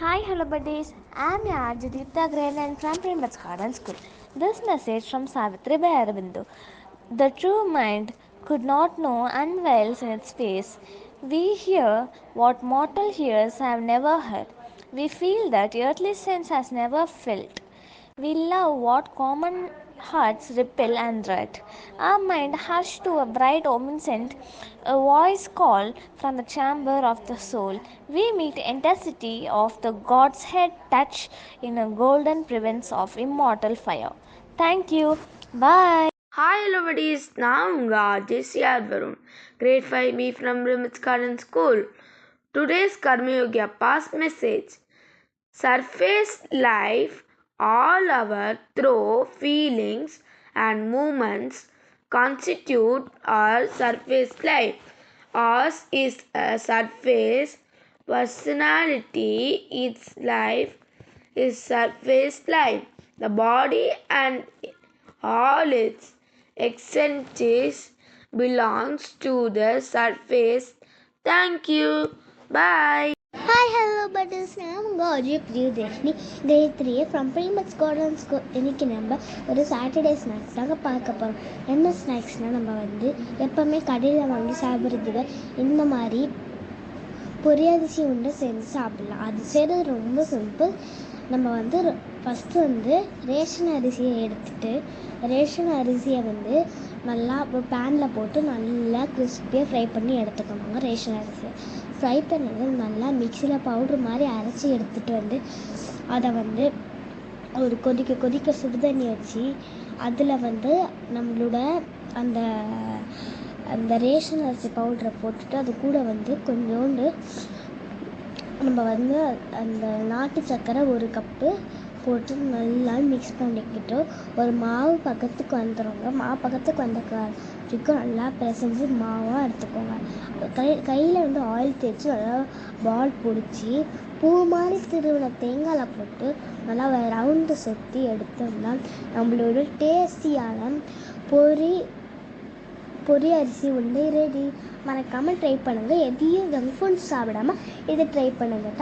Hi, hello buddies. I'm your Jaditha Grain and from Primbats Garden School. This message from Savitri by Aurobindo. The true mind could not know unveils in its face. We hear what mortal ears have never heard. We feel that earthly sense has never felt. We love what common hearts repel and dread. Our mind hushed to a bright omen scent, a voice call from the chamber of the soul. We meet intensity of the God's head touch in a golden presence of immortal fire. Thank you. Bye. Hi hello buddies, நான் உங்கள் ஆர்ஜேசிஆர் Varun, Grade 5B from Primbats Garden School. Today's Karma Yoga past message. Surface life, all our thoughts, feelings and movements constitute our surface life. Ours is a surface personality, its life is surface life. The body and all its eccentricities belongs to the surface. Thank you. Bye. Hi hello butters, நான் உங்கள் Ajay Priyadarshini, Grade 3 from Primbats Garden School. இன்றைக்கி நம்ம ஒரு Saturday snacks தாங்க பார்க்க போகிறோம். என்ன ஸ்நாக்ஸ்னால், நம்ம எப்போவுமே கடையில் வாங்கி சாப்பிட்றதுக்கு இந்த மாதிரி பொரியரிசி உண்டை செஞ்சு சாப்பிட்லாம். அது செய்கிறது ரொம்ப சிம்பிள். நம்ம ஃபஸ்ட்டு ரேஷன் அரிசியை எடுத்துகிட்டு ரேஷன் அரிசியை நல்லா பேனில் போட்டு நல்லா கிறிஸ்பியாக ஃப்ரை பண்ணி எடுத்துக்கணுங்க. ரேஷன் அரிசியை ஃப்ரை பண்ணது நல்லா மிக்சியில் பவுட்ரு மாதிரி அரைச்சி எடுத்துகிட்டு அதை ஒரு கொதிக்க சுடுதண்ணி வச்சு அதில் நம்மளோட அந்த அந்த ரேஷன் அரிசி பவுட்ரை போட்டுட்டு அது கூட கொஞ்சோண்டு நம்ம அந்த நாட்டு சர்க்கரை 1 கப்பு போட்டு நல்லா மிக்ஸ் பண்ணிக்கிட்டு ஒரு மாவு பக்கத்துக்கு வந்துடுங்க. மாவு பக்கத்துக்கு வந்த வரைக்கும் நல்லா பிசைஞ்சு மாவாக எடுத்துக்கோங்க. கையில் ஆயில் தேய்ச்சி நல்லா பால் பிடிச்சி பூ மாதிரி திருவின தேங்காயில் போட்டு நல்லா ரவுண்டு சுற்றி எடுத்தோம்னா நம்மளோட டேஸ்டியான பொரி அரிசி உண்டை ரெடி. மறக்காமல் ட்ரை பண்ணுங்கள். எதையும் ஜங்க் ஃபுட் சாப்பிடாமல் இதை ட்ரை பண்ணுங்கள்.